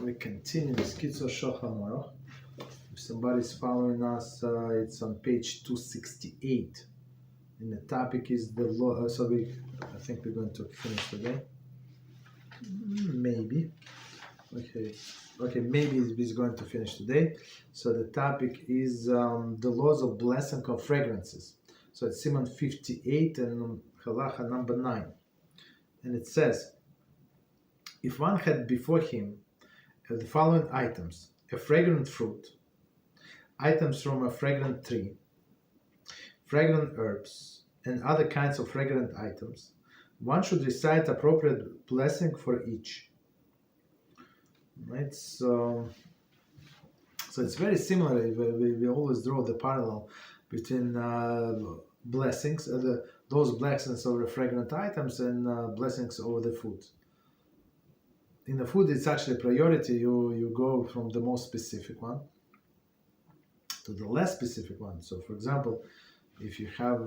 we continue this Kitzur Shulchan Aruch. If somebody's following us, it's on page 268. And the topic is the law. I think we're going to finish today. Maybe. Okay, maybe it's going to finish today. So the topic is the laws of blessing of fragrances. So it's Siman 58 and Halacha number 9. And it says, if one had before him the following items: a fragrant fruit, items from a fragrant tree, fragrant herbs, and other kinds of fragrant items, one should recite appropriate blessing for each. Right? So it's very similar. We always draw the parallel between blessings, those blessings over fragrant items, and blessings over the food. In the food, it's actually a priority. You go from the most specific one to the less specific one. So, for example, if you have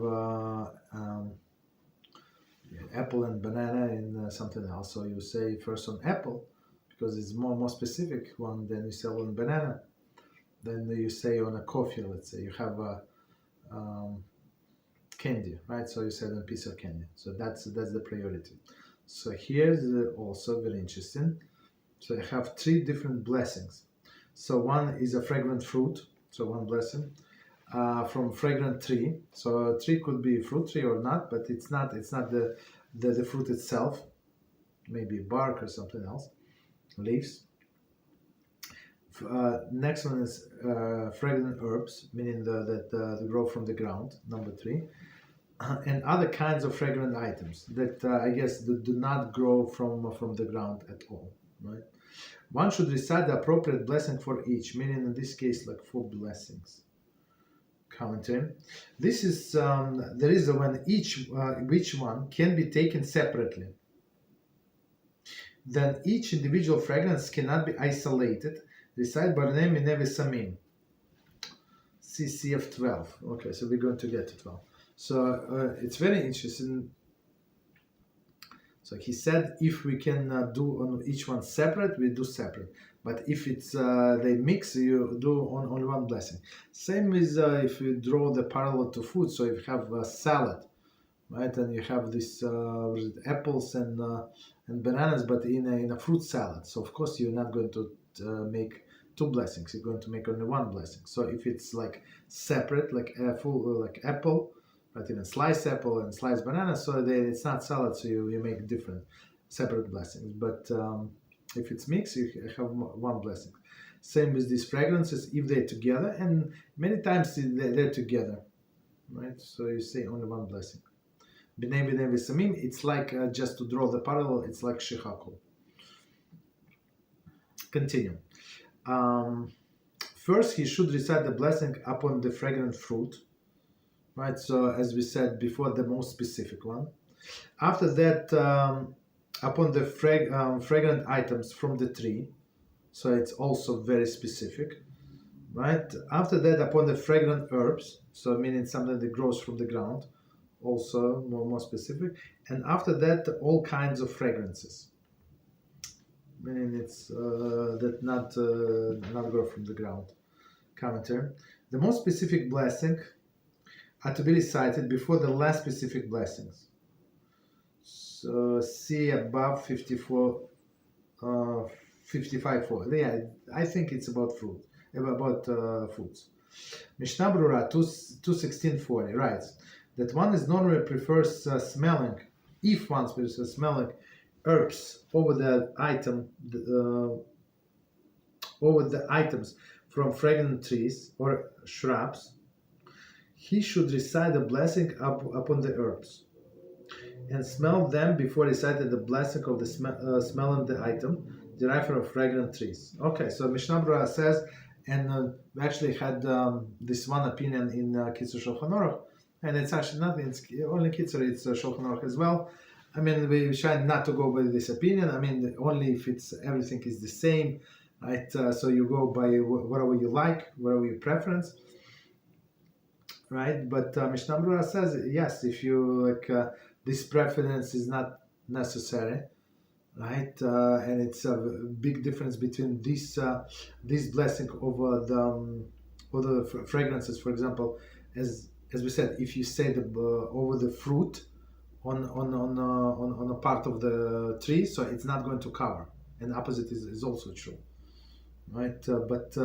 apple and banana and something else, so you say first on apple because it's more specific one. Then you say on banana. Then you say on a coffee. Let's say you have a candy, right? So you say on a piece of candy. So that's the priority. So here's also very interesting. So I have 3 different blessings. So one is a fragrant fruit, so one blessing from fragrant tree. So a tree could be a fruit tree or not, but it's not the fruit itself. Maybe bark or something else, leaves. Next one is fragrant herbs, meaning that grow from the ground. Number 3. And other kinds of fragrant items that I guess do not grow from the ground at all, right? One should recite the appropriate blessing for each, meaning in this case like 4 blessings. Commentary. This is there is when which one can be taken separately. Then each individual fragrance cannot be isolated. Recite Barnei Mineve Samim. CCF 12. Okay, so we're going to get to 12. So it's very interesting. So he said if we can do on each one separate, we do separate. But if it's they mix, you do on only one blessing. Same as if you draw the parallel to food. So if you have a salad, right, and you have this apples and bananas, but in a fruit salad. So of course you're not going to make 2 blessings. You're going to make only 1 blessing. So if it's like separate, like like apple, but even sliced apple and sliced banana, so it's not salad, so you make different separate blessings. But if it's mixed, you have 1 blessing. Same with these fragrances, if they're together, and many times they're together, right? So you say only 1 blessing. B'nei b'nei v'samim, it's like, just to draw the parallel, it's like shechakol. Continue. First, he should recite the blessing upon the fragrant fruit, right? So as we said before, the most specific one. After that, upon the fragrant items from the tree, so it's also very specific, right? After that, upon the fragrant herbs, so meaning something that grows from the ground, also more specific. And after that, all kinds of fragrances, meaning it's that not grow from the ground. Commentary. The most specific blessing are to be recited before the less specific blessings. So see above 55.4. Yeah, I think it's about fruit, about foods. Mishnah Brura 2:1640 writes that one is normally prefers smelling, if one prefers smelling herbs over the items from fragrant trees or shrubs, he should recite the blessing upon the herbs and smell them before reciting the blessing of the smelling the item derived from fragrant trees. Okay, so Mishnah Brura says, and we actually had this one opinion in Kitzur Shulchan Aruch, and it's actually not, it's only Kitzur, it's Shulchan Aruch as well. I mean, we try not to go by this opinion. I mean, only if it's everything is the same, right? So you go by whatever you like, whatever your preference, right? But Mishnah Brura says, yes, if you like, this preference is not necessary, right? And it's a big difference between this blessing over the other fragrances. For example, as we said, if you say the over the fruit on a part of the tree, so it's not going to cover. And opposite is also true, right? But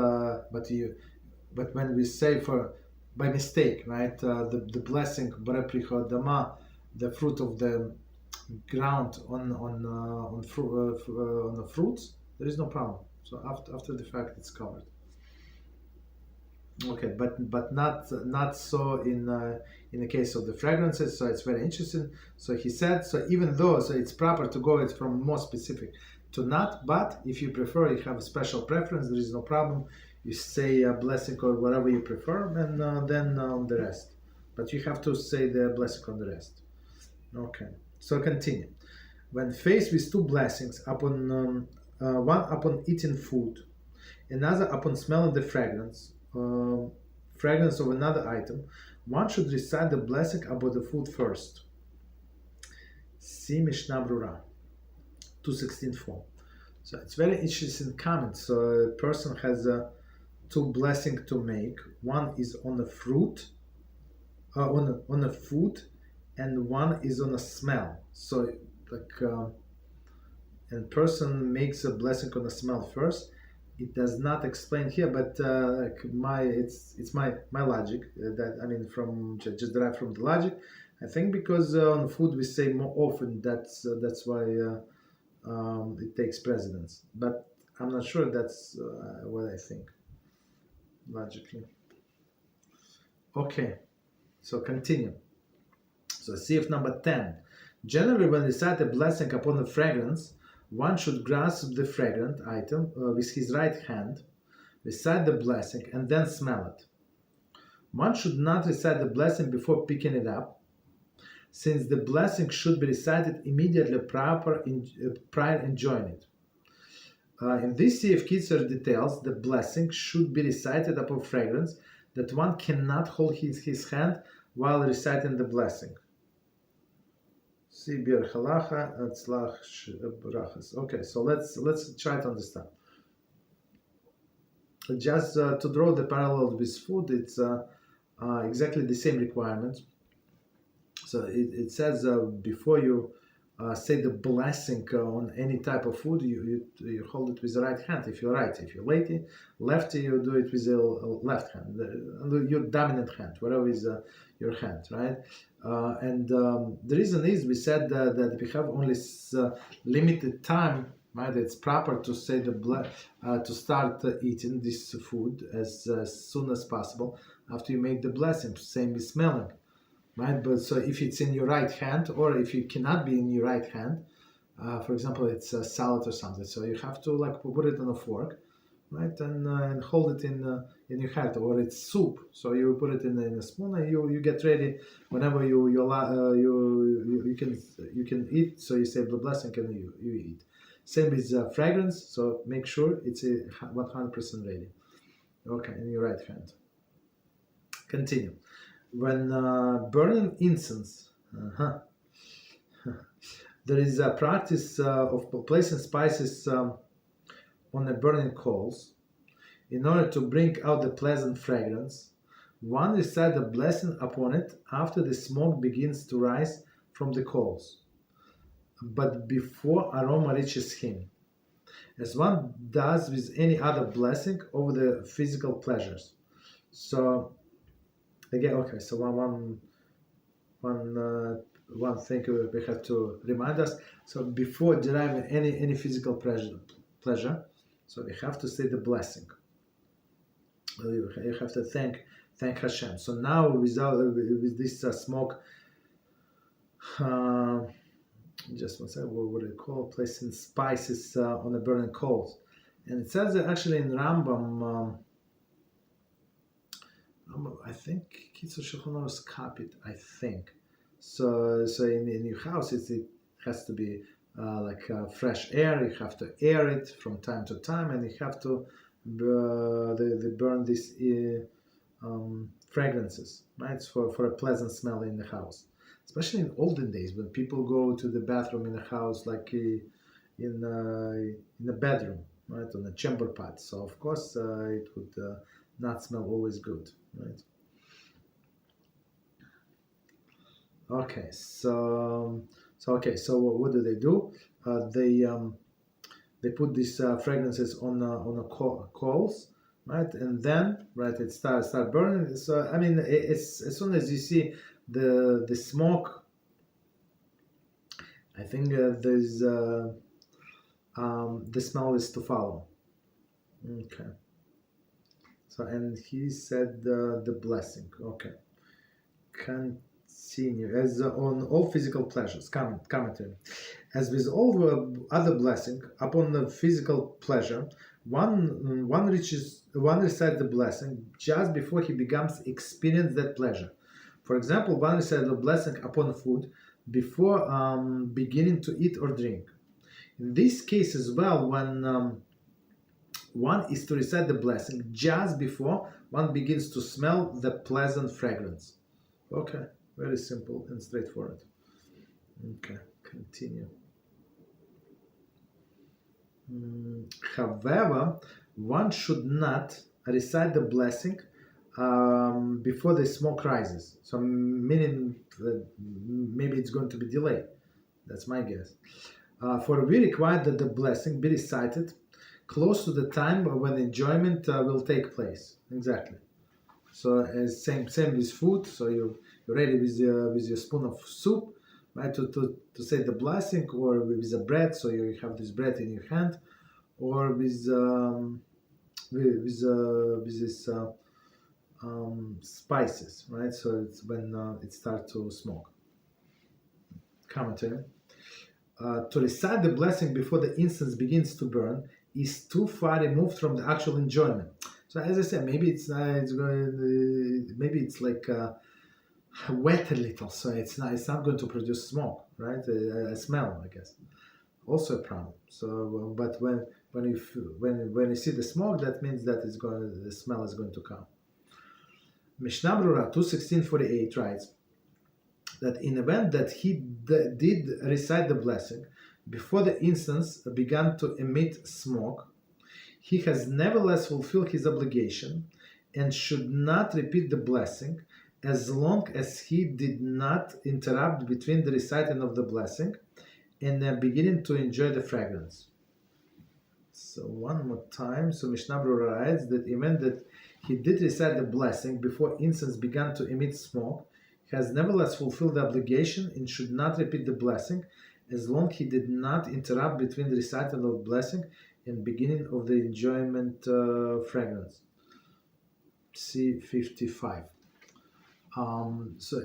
when we say for by mistake, right, the blessing the fruit of the ground on the fruits, there is no problem. So after the fact, it's covered. Okay, but not so in the case of the fragrances. So it's very interesting. So he said, so even though so it's proper to go it from more specific to not, but if you prefer, you have a special preference, there is no problem. You say a blessing or whatever you prefer, and then the rest. But you have to say the blessing on the rest. Okay, so continue. When faced with two blessings, one upon eating food, another upon smelling the fragrance of another item, one should recite the blessing about the food first. See Mishnah Brura 2:16.4. So it's very interesting comment. So a person has two blessings to make. One is on the fruit, on a food, and one is on a smell. So and person makes a blessing on a smell first. It does not explain here, but it's my logic that I mean from just derived from the logic. I think because on food we say more often. That's why it takes precedence. But I'm not sure that's what I think logically. Okay, so continue. So CF number 10. Generally, when recite a blessing upon a fragrance, one should grasp the fragrant item with his right hand, recite the blessing, and then smell it. One should not recite the blessing before picking it up, since the blessing should be recited immediately prior enjoying it. In this CF Kitzur details, the blessing should be recited upon fragrance that one cannot hold his hand while reciting the blessing. Okay, so let's try to understand. Just to draw the parallel with food, it's exactly the same requirement. So it says before you say the blessing on any type of food, you hold it with the right hand if you're righty. If you're lefty, you do it with the left hand, your dominant hand, whatever is your hand, right? And the reason is we said that we have only limited time, right? It's proper to say to start eating this food as soon as possible after you make the blessing. Same with smelling, right? But so if it's in your right hand, or if it cannot be in your right hand, for example, it's a salad or something, so you have to put it on a fork, right, and hold it in your hand, or it's soup, so you put it in a spoon and you get ready whenever you can eat. So you say the blessing and you eat. Same with fragrance, so make sure it's 100% ready. Okay, in your right hand. Continue. When burning incense, there is a practice of placing spices on the burning coals. In order to bring out the pleasant fragrance, one recites the blessing upon it after the smoke begins to rise from the coals, but before aroma reaches him, as one does with any other blessing over the physical pleasures. So again, okay, so one thing we have to remind us. So before deriving any physical pleasure, so we have to say the blessing. You have to thank HaShem. So now with this smoke, just one second, what do you call placing spices on the burning coals? And it says that actually in Rambam, I think Kitzur Shulchan Aruch copied, I think. So in your house it has to be fresh air. You have to air it from time to time, and you have to burn these fragrances, right? For a pleasant smell in the house. Especially in olden days when people go to the bathroom in the house in a bedroom, right, on a chamber pot. So of course it would not smell always good, right? Okay, so what do they do? They put these fragrances on a coals, right, and then right it start burning. So I mean, it's as soon as you see the smoke, I think there's the smell is to follow. Okay. So and he said the blessing. Okay. Continue as on all physical pleasures. Commentary. As with all other blessing upon the physical pleasure, one recites the blessing just before he becomes experience that pleasure. For example, one recites the blessing upon food before beginning to eat or drink. In this case as well, when one is to recite the blessing just before one begins to smell the pleasant fragrance. Okay, very simple and straightforward. Okay, continue. However, one should not recite the blessing before the smoke rises. So, meaning maybe it's going to be delayed. That's my guess. For we require that the blessing be recited close to the time when enjoyment will take place. Exactly. So, as same with food. So you're ready with your spoon of soup, right? To say the blessing, or with the bread. So you have this bread in your hand, or with this spices, right? So it's when it starts to smoke. Commentary. To recite the blessing before the incense begins to burn is too far removed from the actual enjoyment. So as I said, maybe it's going, maybe it's like wet a little, so it's not going to produce smoke, right? A smell, I guess. Also a problem. So, but when you see the smoke, that means that the smell is going to come. Mishnah Brura 2:1648 writes that in the event that he did recite the blessing before the incense began to emit smoke, he has nevertheless fulfilled his obligation and should not repeat the blessing as long as he did not interrupt between the reciting of the blessing and beginning to enjoy the fragrance. So one more time. So Mishnah Brura writes that even that he did recite the blessing before incense began to emit smoke, has nevertheless fulfilled the obligation and should not repeat the blessing as long he did not interrupt between the recital of the blessing and beginning of the enjoyment fragrance. See 55. So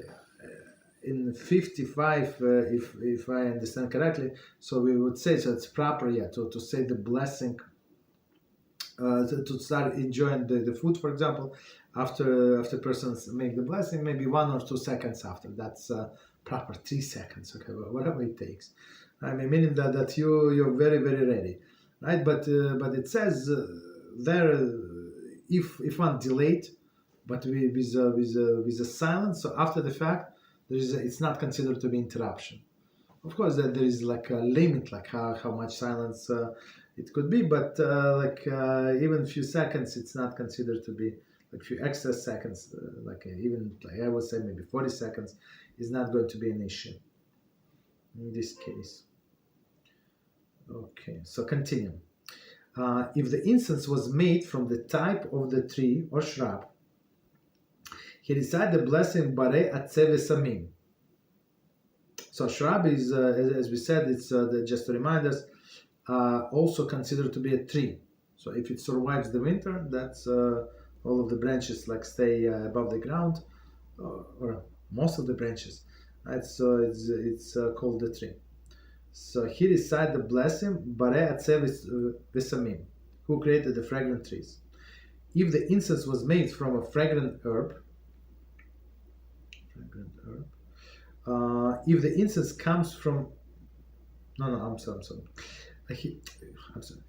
in 55, if I understand correctly, so we would say, so it's proper, to say the blessing, to start enjoying the food, for example, after persons make the blessing, maybe 1 or 2 seconds after. That's proper. 3 seconds, okay, whatever it takes. I mean, meaning that you're very, very ready, right? But it says there, if one delayed, but with a silence, so after the fact, it's not considered to be interruption. Of course, there is like a limit, like how much silence it could be, but even a few seconds, it's not considered to be, like few extra seconds, even like I would say maybe 40 seconds is not going to be an issue in this case. Okay, so continue. If the incense was made from the type of the tree or shrub, he recited the blessing Bare Atzeve Samim. So shrub is, as we said, it's just to remind us, also considered to be a tree. So if it survives the winter, that's all of the branches stay above the ground, or most of the branches, right? So it's called the tree. So he recited the blessing Bare Atzev V'Samim, who created the fragrant trees. If the incense was made from a fragrant herb, if the incense comes from, I'm sorry. I'm sorry.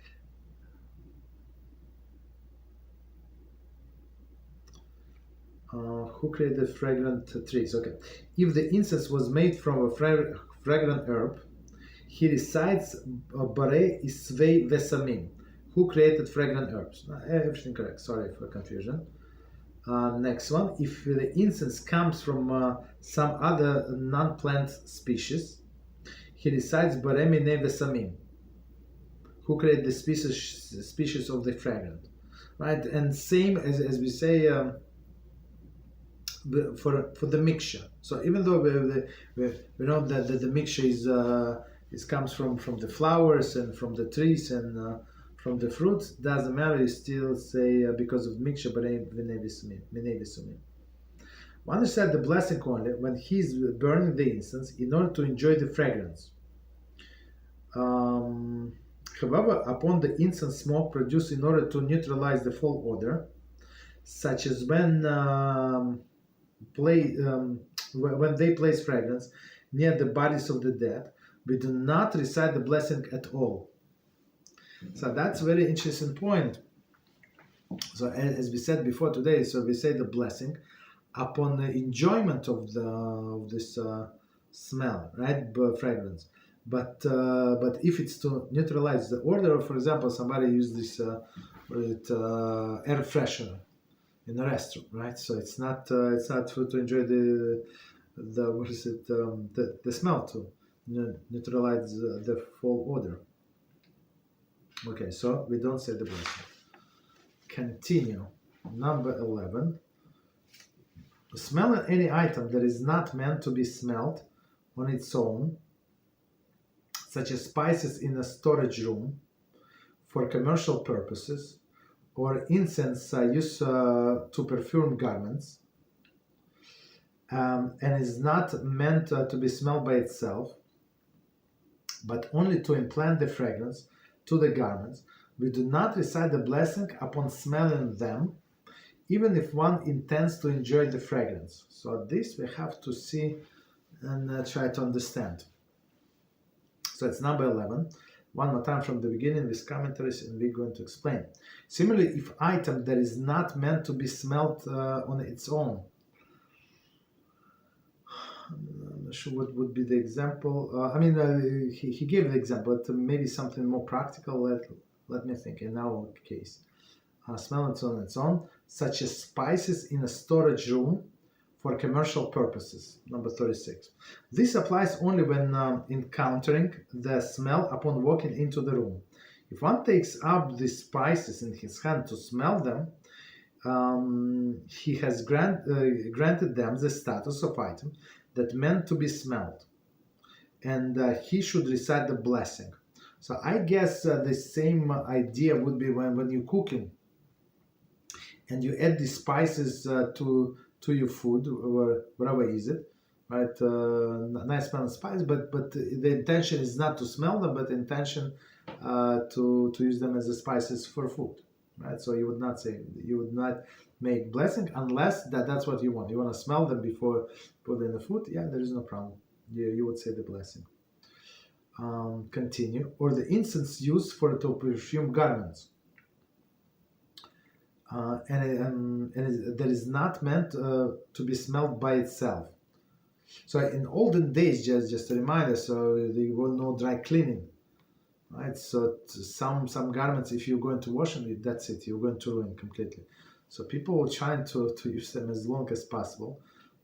Who created fragrant trees? Okay. If the incense was made from a fragrant herb, he recites Barei Isvei Vesamim, who created fragrant herbs. Everything correct, sorry for confusion. Next one, if the incense comes from some other non-plant species, he recites Barei Minei Vesamim, who created the species of the fragrant. Right, and same as we say for the mixture. So even though we know that the mixture is comes from the flowers and from the trees and from the fruits, doesn't matter. You still say because of mixture, but one said the blessing only when he's burning the incense in order to enjoy the fragrance. However, upon the incense smoke produced in order to neutralize the foul odor, such as when they place fragrance near the bodies of the dead, we do not recite the blessing at all. So that's a very interesting point. So as we said before today, so we say the blessing upon the enjoyment of this smell, right, fragrance. But if it's to neutralize the odor, for example, somebody used this air freshener in a restaurant, right? So it's not food to enjoy the smell, to neutralize the foul odor. Okay, so we don't say the blessing. Continue. Number 11. Smelling any item that is not meant to be smelled on its own, such as spices in a storage room for commercial purposes, or incense used to perfume garments, and is not meant to be smelled by itself, but only to implant the fragrance to the garments, we do not recite the blessing upon smelling them, even if one intends to enjoy the fragrance. So this we have to see and try to understand. So it's number 11. One more time from the beginning with commentaries, and we're going to explain. Similarly, if item that is not meant to be smelled on its own, I'm not sure what would be the example. He gave the example, but maybe something more practical. Let me think. In our case, smell it on its own, such as spices in a storage room for commercial purposes. Number 36. This applies only when encountering the smell upon walking into the room. If one takes up the spices in his hand to smell them, he has granted them the status of item that meant to be smelled, and he should recite the blessing. So I guess the same idea would be when you're cooking and you add the spices to your food or whatever is it, right? Nice smelling spice, but the intention is not to smell them, but the intention to use them as the spices for food, right? So you would not make blessing unless that's what you want. You want to smell them before putting in the food. Yeah, there is no problem. You would say the blessing. Continue. Or the incense used to perfume garments, that is not meant to be smelled by itself. So in olden days, just a reminder, so there was no dry cleaning, right? So some garments, if you're going to wash them, that's it. You're going to ruin completely. So people were trying to use them as long as possible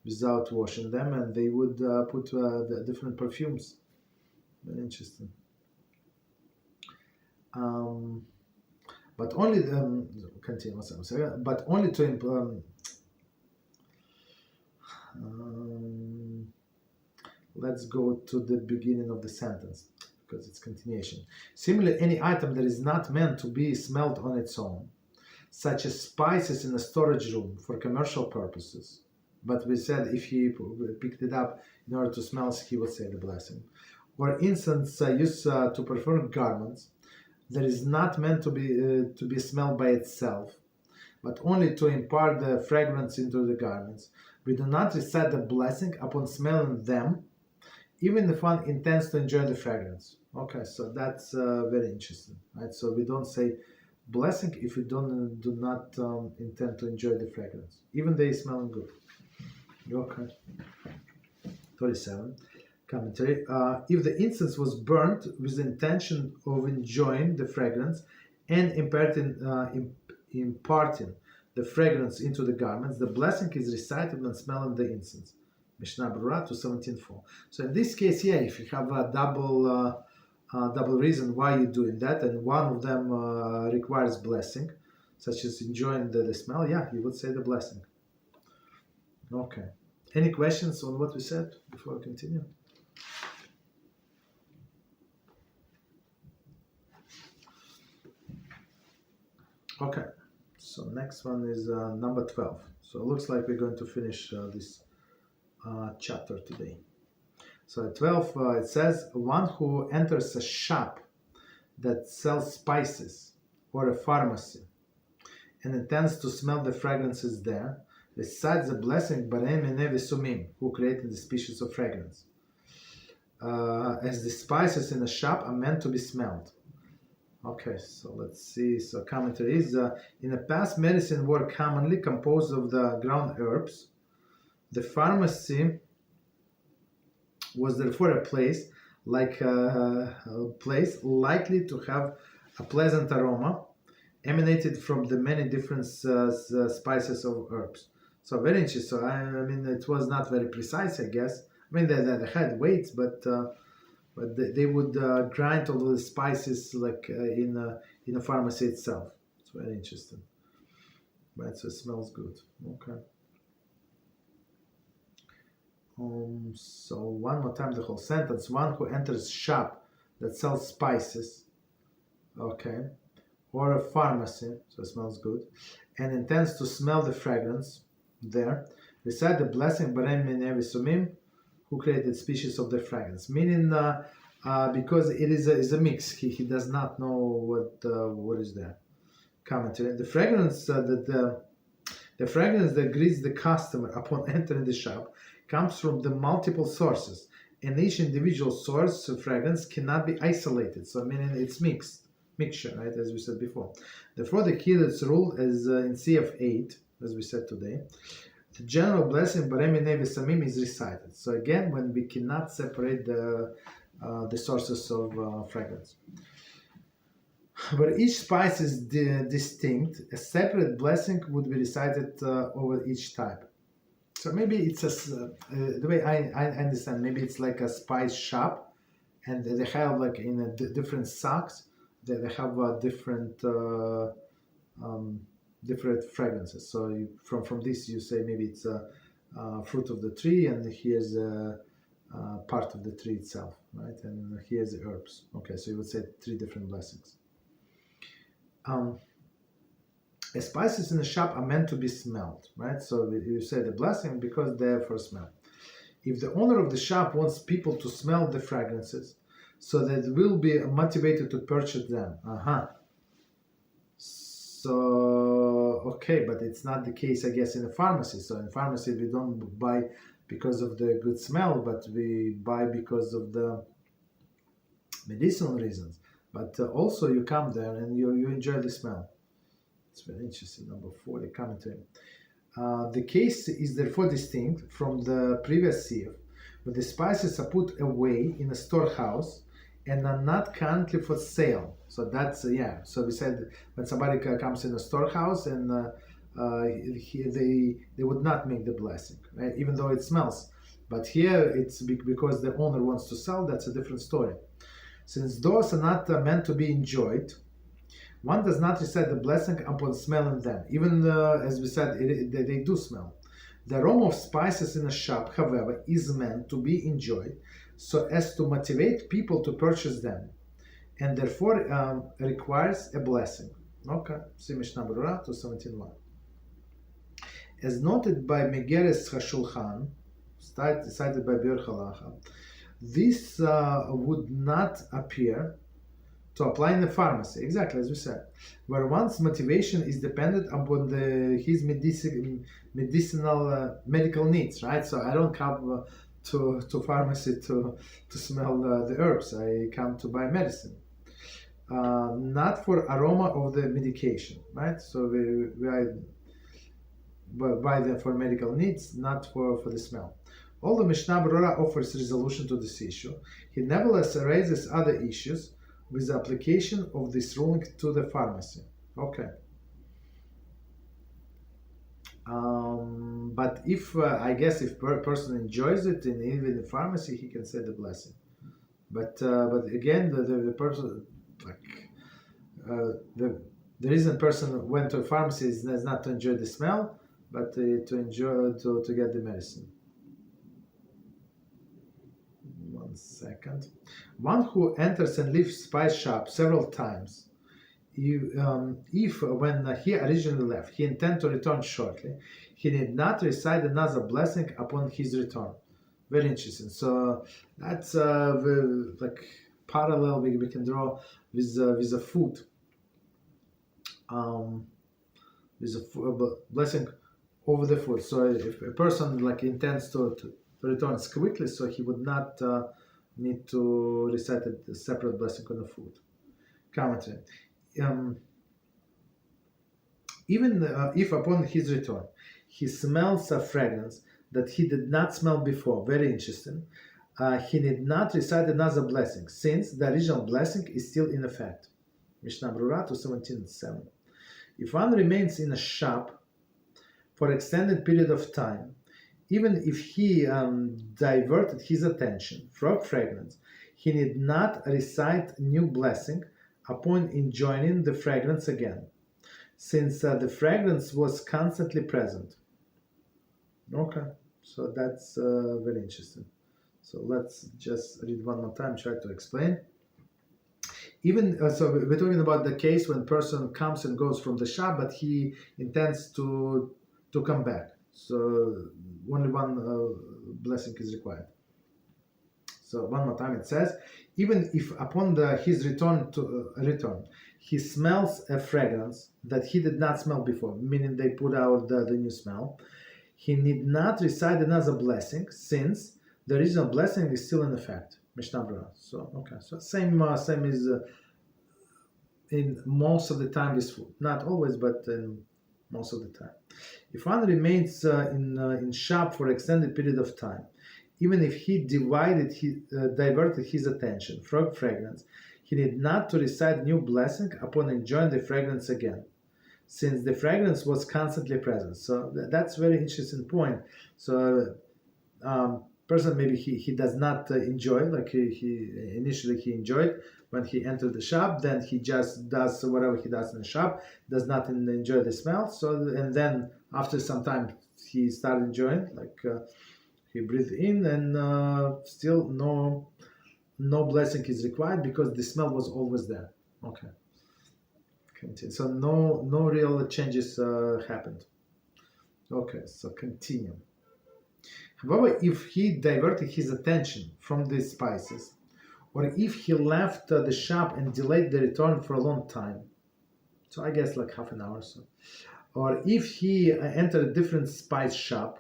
without washing them, and they would put the different perfumes. Very interesting. But only continue. But only to let's go to the beginning of the sentence because it's continuation. Similarly, any item that is not meant to be smelled on its own, such as spices in a storage room for commercial purposes. But we said if he picked it up in order to smell, he would say the blessing. Or incense used to perfume garments, that is not meant to be smelled by itself, but only to impart the fragrance into the garments. We do not recite the blessing upon smelling them, even if one intends to enjoy the fragrance. Okay, so that's very interesting, right? So we don't say blessing if we do not intend to enjoy the fragrance, even they smelling good. Okay. 37. Commentary. If the incense was burnt with the intention of enjoying the fragrance and imparting the fragrance into the garments, the blessing is recited when smelling the incense. Mishnah Berurah 2:17.4. So in this case, yeah, if you have a double reason why you're doing that, and one of them requires blessing, such as enjoying the smell, yeah, you would say the blessing. Okay. Any questions on what we said before we continue? Okay, so next one is number 12. So it looks like we're going to finish this chapter today. So at 12 it says, one who enters a shop that sells spices or a pharmacy and intends to smell the fragrances there, recites the blessing Barem Enev Sumim, who created the species of fragrance. As the spices in a shop are meant to be smelled. Okay, so let's see. So commentary is, in the past, medicine were commonly composed of the ground herbs. The pharmacy was therefore a place likely to have a pleasant aroma emanated from the many different spices of herbs. So very interesting. So I mean, it was not very precise, I guess. I mean, they had weights, but they would grind all the spices like in a pharmacy itself. It's very interesting. Right, so it smells good. Okay. So one more time the whole sentence. One who enters shop that sells spices, okay, or a pharmacy, so it smells good, and intends to smell the fragrance there, recite the blessing Barem Enev Sumim, who created species of the fragrance, meaning because it is a mix. He does not know what is there. Commentary: the fragrance the fragrance that greets the customer upon entering the shop comes from the multiple sources, and each individual source of fragrance cannot be isolated. So meaning it's mixture, right? As we said before. Therefore, the Kitzur rule is in CF 8, as we said today. The general blessing Barem Enev Samim is recited. So again, when we cannot separate the sources of fragrance. But each spice is distinct. A separate blessing would be recited over each type. So maybe it's the way I understand. Maybe it's like a spice shop, and they have like in a different socks. They have different fragrances. So from this you say maybe it's a fruit of the tree, and here's a part of the tree itself, right? And here's the herbs. Okay, so you would say 3 different blessings. Spices in the shop are meant to be smelled, right? So you say the blessing because they're for smell. If the owner of the shop wants people to smell the fragrances, so that will be motivated to purchase them. So, okay, but it's not the case, I guess, in a pharmacy. So in pharmacy, we don't buy because of the good smell, but we buy because of the medicinal reasons. But also you come there and you enjoy the smell. It's very interesting. Number 4, the commentary. The case is therefore distinct from the previous CF, where the spices are put away in a storehouse and are not currently for sale. So that's, so we said when somebody comes in a storehouse and they would not make the blessing, right? Even though it smells. But here it's because the owner wants to sell, that's a different story. Since those are not meant to be enjoyed, one does not recite the blessing upon smelling them, even as we said, they do smell. The aroma of spices in a shop, however, is meant to be enjoyed so as to motivate people to purchase them, and therefore requires a blessing. Okay, see Mishnah Berurah 2:17.1. As noted by Megeres HaShulchan, cited by Biur Halacha, this would not appear to apply in the pharmacy, exactly as we said, where one's motivation is dependent upon his medical needs, right? So I don't come to pharmacy to smell the herbs. I come to buy medicine, not for aroma of the medication, right? So we buy them for medical needs, not for the smell. Although Mishnah Berurah offers resolution to this issue, he nevertheless raises other issues with the application of this ruling to the pharmacy. Okay. But if I guess if a person enjoys it in even the pharmacy, he can say the blessing. But again, the person the reason person went to a pharmacy is not to enjoy the smell, but to enjoy to get the medicine. 1 second. One who enters and leaves spice shop several times, if when he originally left, he intend to return shortly, he need not recite another blessing upon his return. Very interesting. So that's like parallel we can draw with the food. With a blessing over the food. So if a person like intends to return quickly, so he would not need to recite a separate blessing on the food. Commentary. Even if upon his return he smells a fragrance that he did not smell before, very interesting, he need not recite another blessing, since the original blessing is still in effect. Mishnah Berurah 2:17-7. If one remains in a shop for extended period of time, even if he diverted his attention from fragrance, he need not recite new blessing upon enjoying the fragrance again, since the fragrance was constantly present. Okay, so that's very interesting. So let's just read one more time, try to explain. Even so, we're talking about the case when person comes and goes from the shop, but he intends to come back. So only one blessing is required. So one more time it says, even if upon his return he smells a fragrance that he did not smell before, meaning they put out the new smell, he need not recite another blessing, since the original blessing is still in effect. Mishnah Berurah. So okay, so same is in most of the time is food, not always, but in most of the time. If one remains in shop for extended period of time, even if he diverted his attention from fragrance, he need not to recite new blessing upon enjoying the fragrance again, since the fragrance was constantly present. So that's very interesting point. So person maybe he does not enjoy, like he initially he enjoyed when he entered the shop, then he just does whatever he does in the shop, does not enjoy the smell. So and then after some time he started enjoying, like he breathed in, and still no blessing is required because the smell was always there. Okay. Continue. So no real changes happened. Okay, so continue. However, if he diverted his attention from these spices, or if he left the shop and delayed the return for a long time, so I guess like half an hour or so, or if he entered a different spice shop,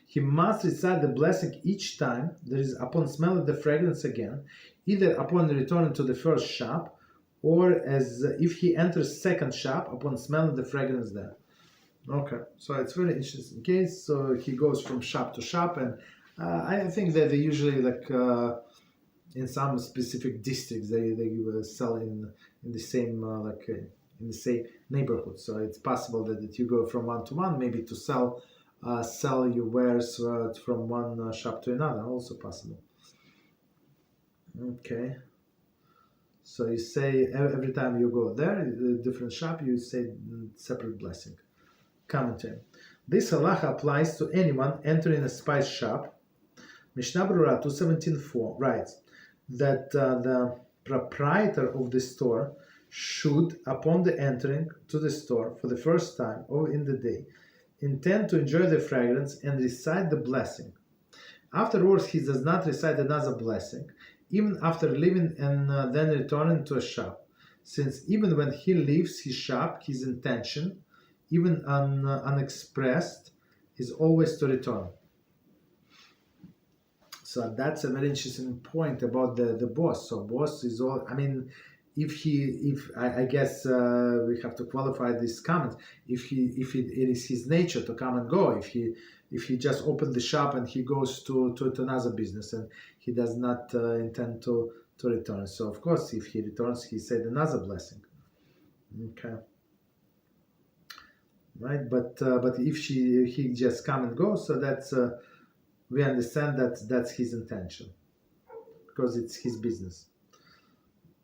he must recite the blessing each time there is upon smelling the fragrance again, either upon returning to the first shop, or as if he enters second shop upon smelling the fragrance there. Okay, so it's very interesting case. So he goes from shop to shop, and I think that they usually like in some specific districts they sell in the same in the same neighborhood. So it's possible that you go from one to one, maybe to sell your wares from one shop to another. Also possible. Okay. So you say every time you go there, a different shop, you say separate blessing. Commentary. This halacha applies to anyone entering a spice shop. Mishnah Berurah 2:17-4 writes that the proprietor of the store should, upon the entering to the store for the first time or in the day, intend to enjoy the fragrance and recite the blessing. Afterwards, he does not recite another blessing, even after leaving and then returning to a shop, since even when he leaves his shop, his intention, even unexpressed, is always to return. So that's a very interesting point about the boss. So boss is all, I mean, I guess we have to qualify this comment. If it is his nature to come and go, if he if he just opened the shop and he goes to another business and he does not intend to return. So of course, if he returns, he said another blessing. Okay. Right, but if he just come and go, so that's we understand that that's his intention, because it's his business.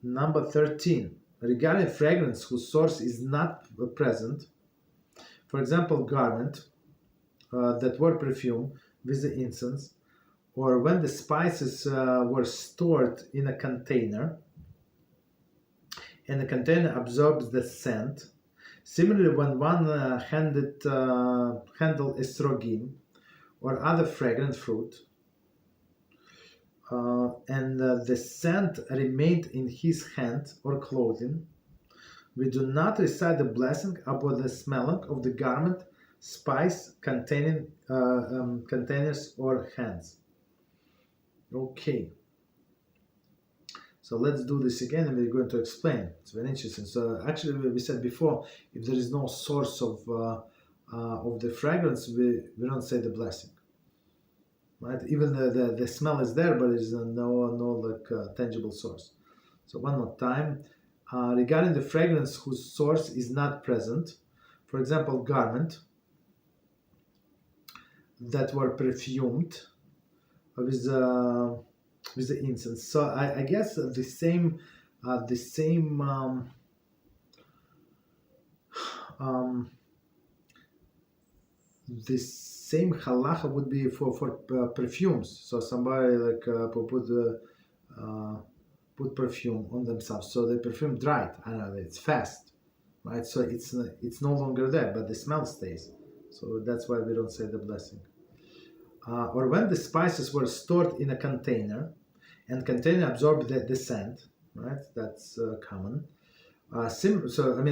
Number 13, regarding fragrance whose source is not present, for example, garment that were perfumed with the incense, or when the spices were stored in a container, and the container absorbs the scent. Similarly, when one handled estrogim or other fragrant fruit, and the scent remained in his hand or clothing, we do not recite the blessing upon the smelling of the garment, spice containing containers or hands. Okay. So let's do this again, and we're going to explain. It's very interesting. So actually, we said before, if there is no source of the fragrance, we don't say the blessing, right? Even the smell is there, but there is no tangible source. So one more time, regarding the fragrance whose source is not present, for example, garment that were perfumed with the incense. So I guess the same halacha would be for perfumes. So somebody put perfume on themselves, so the perfume dried. I don't know, it's fast, right? So it's no longer there, but the smell stays. So that's why we don't say the blessing. Or when the spices were stored in a container, and container absorbed the scent, right? That's common. So we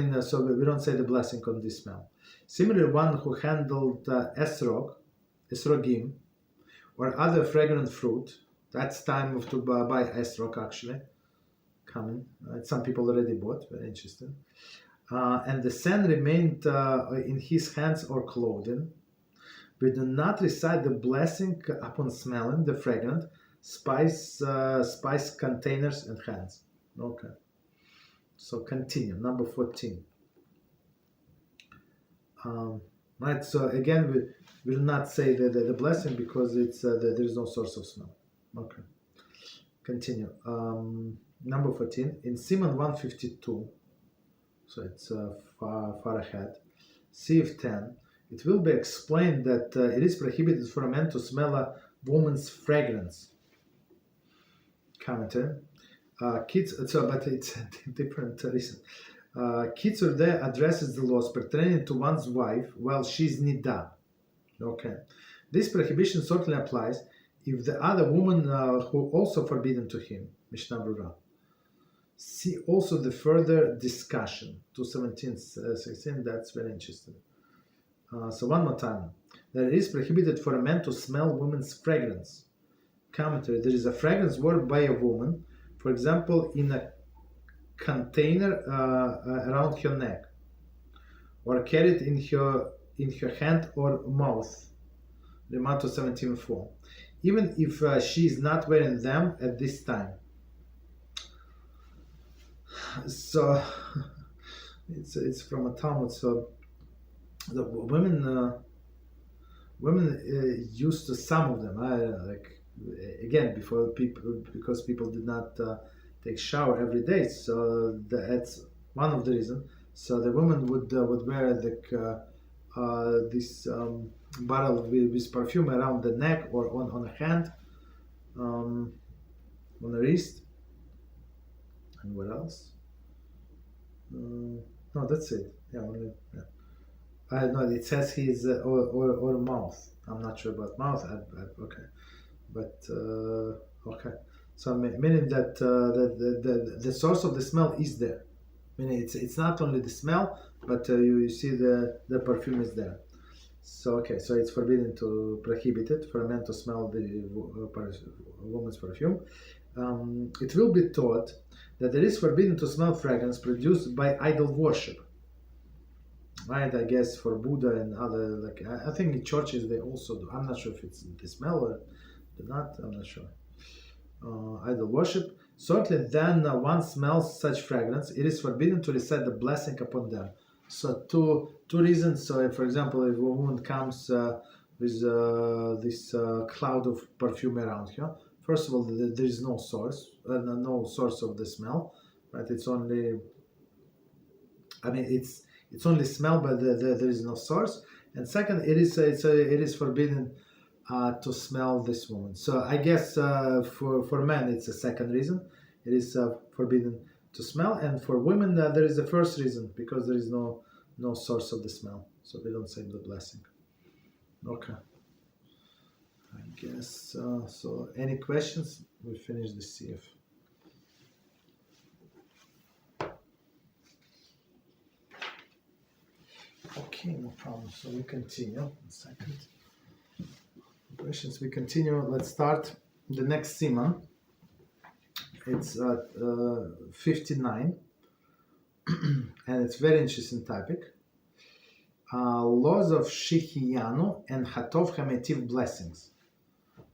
don't say the blessing on this smell. Similarly, one who handled esrogim, or other fragrant fruit, that's time to buy esrog actually, coming. Right? Some people already bought, very interesting. And the scent remained in his hands or clothing. We do not recite the blessing upon smelling the fragrant spice containers and hands. Okay. So continue. Number 14. Right. So again, we will not say the blessing because it's there is no source of smell. Okay. Continue. Number 14 in Siman 152. So it's far ahead. Siv 10. It will be explained that it is prohibited for a man to smell a woman's fragrance. Commented. But it's a different reason. Kitzur there addresses the laws pertaining to one's wife while she's nida. Okay. This prohibition certainly applies if the other woman who also forbidden to him. Mishnah Brura. See also the further discussion. 2:17-16. That's very interesting. So one more time. That it is prohibited for a man to smell woman's fragrance. Commentary. There is a fragrance worn by a woman, for example, in a container around her neck, or carried in her hand or mouth. Remato 17:4. Even if she is not wearing them at this time. So it's from a Talmud. So the women used to, some of them, again, because people did not take shower every day, so that's one of the reasons. So the woman would wear this bottle with perfume around the neck or on a hand, on the wrist, and what else? No, that's it. Yeah, only. Yeah. I know it says his or mouth. I'm not sure about mouth. Okay, but okay. So meaning that the source of the smell is there. Meaning it's not only the smell, but you see the perfume is there. So okay, so it's forbidden to prohibited for a man to smell the woman's perfume. It will be taught that it is forbidden to smell fragrance produced by idol worship. right? I guess for Buddha and other, like I think in churches they also do. I'm not sure if it's the smell or not. I'm not sure. Idol worship. Certainly, then one smells such fragrance, it is forbidden to recite the blessing upon them. So two reasons. So, if, for example, if a woman comes with this cloud of perfume around her, first of all, there is no source, no source of the smell, right? It's only, I mean, it's only smell, but there is no source. And second, it is forbidden to smell this woman. So I guess for men it's a second reason. It is forbidden to smell, and for women there is the first reason, because there is no source of the smell, so they don't say the blessing. Okay. I guess so. Any questions? We finished the CF. Okay, no problem. So we continue. One second. Questions. We continue. Let's start the next Siman. It's 59, and it's very interesting topic. Laws of Shihiyanu and Hatov Hametiv blessings.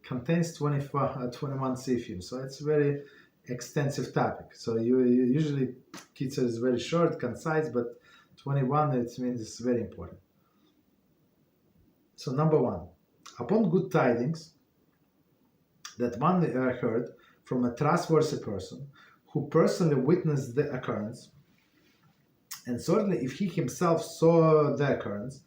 Contains 21 sifim, so it's a very extensive topic. So you usually Kitzur is very short, concise, but 21 it means it's very important. So number one, upon good tidings that one heard from a trustworthy person who personally witnessed the occurrence, and certainly if he himself saw the occurrence,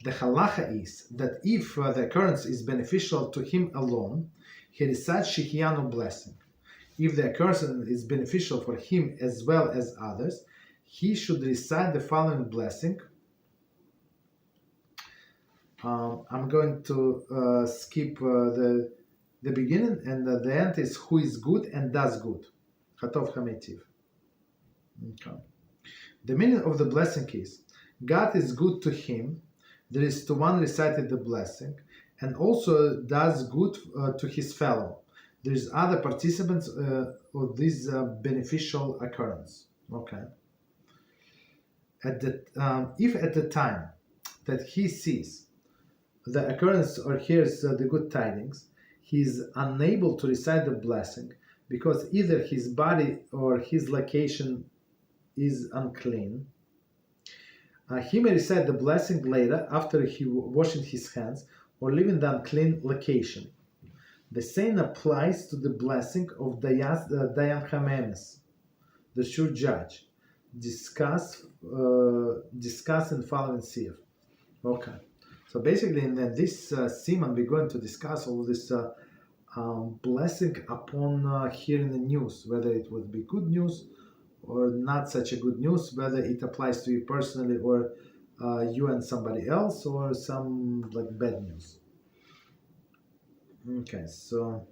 the halacha is that if the occurrence is beneficial to him alone, he recites Shihiyanu blessing. If the occurrence is beneficial for him as well as others, he should recite the following blessing. I'm going to skip the beginning, and the end is who is good and does good. Hatov Hametiv. Okay. The meaning of the blessing is God is good to him. There is to one recited the blessing, and also does good to his fellow. There is other participants of this beneficial occurrence. Okay. If at the time that he sees the occurrence or hears the good tidings, he is unable to recite the blessing because either his body or his location is unclean. He may recite the blessing later after he washing his hands or leaving the unclean location. The same applies to the blessing of Dayan Hamemes, the sure judge. Discuss in following CF. Okay. So basically in this Siman we're going to discuss all this blessing upon hearing the news, whether it would be good news or not such a good news, whether it applies to you personally or you and somebody else, or some like bad news. Okay, so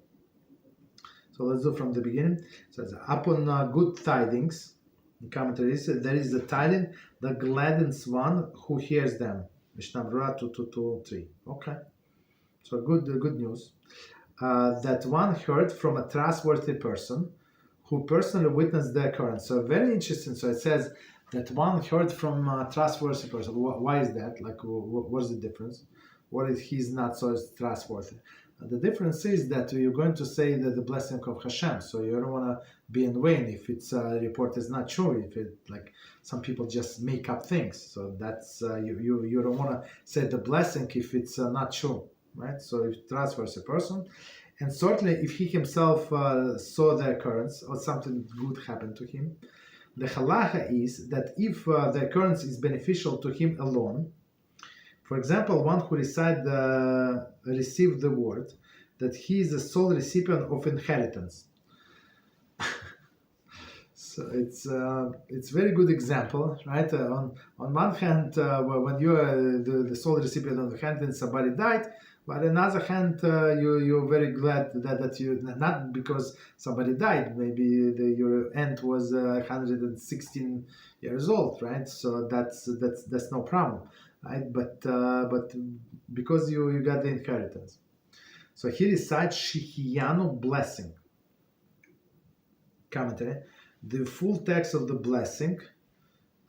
let's do from the beginning. So it's upon good tidings, the commentary is there is a tiding that gladdens one who hears them. Mishnah Berurah 2:2-3. Okay, so good news that one heard from a trustworthy person who personally witnessed the occurrence. So very interesting. So it says that one heard from a trustworthy person. Why is that? Like, what's the difference? What if he's not so trustworthy? The difference is that you're going to say that the blessing of HaShem. So you don't want to be in vain if it's report is not true. If it, like, some people just make up things. So that's you don't want to say the blessing if it's not true, right? So if trustworthy person. And certainly, if he himself saw the occurrence or something good happened to him, the halacha is that if the occurrence is beneficial to him alone, for example, one who received the word that he is the sole recipient of inheritance. So it's very good example, right? On one hand, when you are the sole recipient of the inheritance, somebody died. But on the other hand, you're very glad that you, not because somebody died, maybe your aunt was 116 years old, right? So that's no problem, right? But because you got the inheritance. So here recites Shihiyanu blessing. Commentary. The full text of the blessing,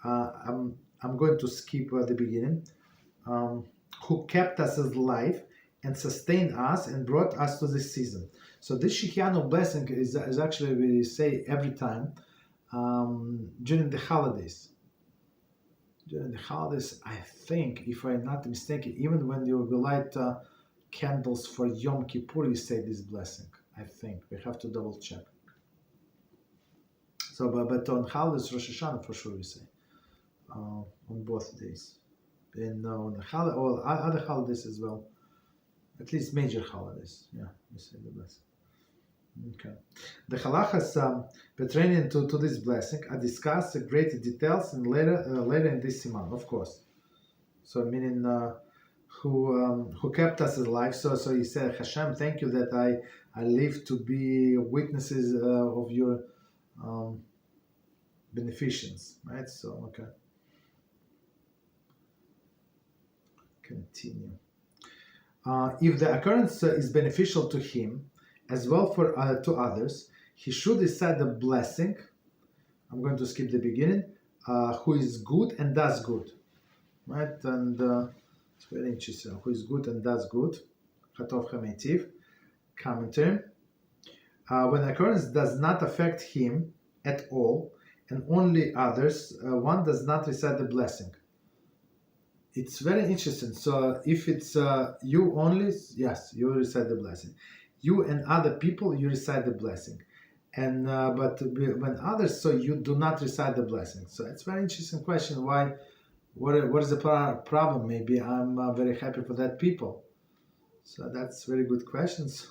I'm I'm going to skip the beginning. Who kept us alive and sustained us and brought us to this season. So this Shechianu blessing is actually, we say every time during the holidays. During the holidays, I think, if I'm not mistaken, even when you will light candles for Yom Kippur, you say this blessing. I think we have to double check. So, but on holidays, Rosh Hashanah for sure we say on both days, and on all other holidays as well. At least major holidays, yeah, we say the blessing. Okay. The halachas pertaining to this blessing are discussed in greater details and later in this Siman, of course. So meaning who kept us alive. So he said, HaShem, thank you that I live to be witnesses of your beneficence, right? So okay. Continue. If the occurrence is beneficial to him, as well for to others, he should recite the blessing. I'm going to skip the beginning. Who is good and does good, right? And it's very interesting. Who is good and does good. Hatov Hametiv. Commentary. When the occurrence does not affect him at all and only others, one does not recite the blessing. It's very interesting. So if it's you only, yes, you recite the blessing. You and other people, you recite the blessing. And but when others, so you do not recite the blessing. So it's a very interesting question. Why? What is the problem? Maybe I'm very happy for that people. So that's very good questions.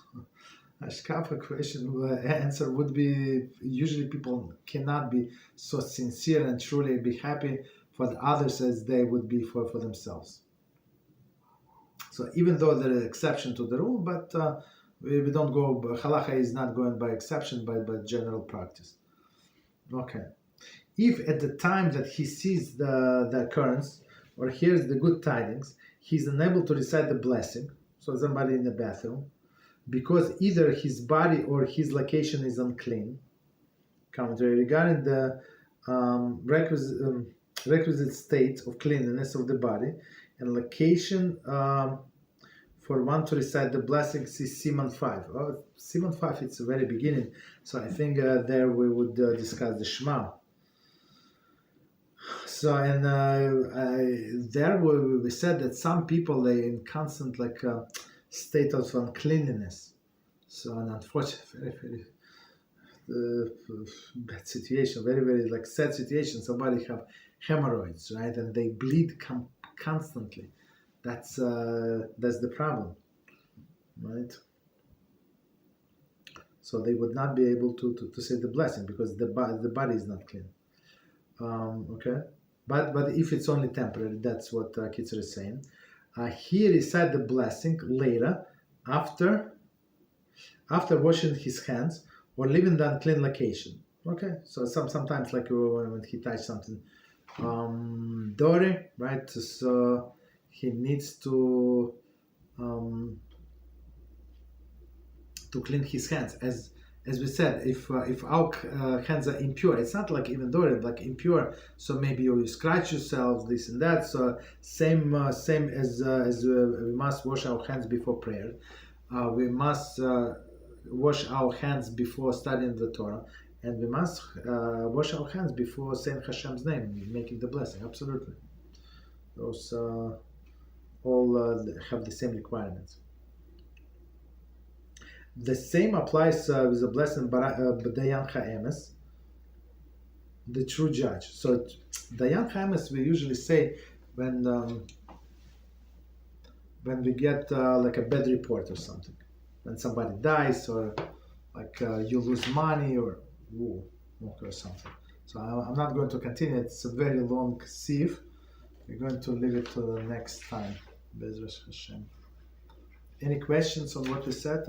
Hashkafa question answer would be, usually people cannot be so sincere and truly be happy for the others as they would be for themselves. So even though there is exception to the rule, but we don't go, halacha is not going by exception, by general practice. Okay. If at the time that he sees the occurrence or hears the good tidings, he's unable to recite the blessing, so somebody in the bathroom, because either his body or his location is unclean, regarding the requisite state of cleanliness of the body and location for one to recite the blessings is Siman 5. Siman 5, it's the very beginning, so I think there we would discuss the Shema. So, and there we said that some people, they in constant state of uncleanliness. So, and unfortunately, very, very bad situation, very, very sad situation. Somebody have hemorrhoids, right, and they bleed constantly. That's the problem, right? So they would not be able to say the blessing because the body is not clean. Okay, but if it's only temporary, that's what Kitzur is saying. He recite the blessing later, after washing his hands or leaving the unclean location. Okay, so sometimes when he touched something dirty, right? So he needs to clean his hands. As we said, if our hands are impure, it's not even dirty, impure. So maybe you scratch yourself, this and that. So same as we must wash our hands before prayer. We must wash our hands before studying the Torah, and we must wash our hands before saying Hashem's name, making the blessing. Absolutely, those all have the same requirements. The same applies with the blessing Dayan Ha'emes, the true judge. So Dayan Ha'emes we usually say when we get a bad report or something, when somebody dies or you lose money or something. So I'm not going to continue. It's a very long sieve. We're going to leave it to the next time. BeEzrat HaShem. Any questions on what we said?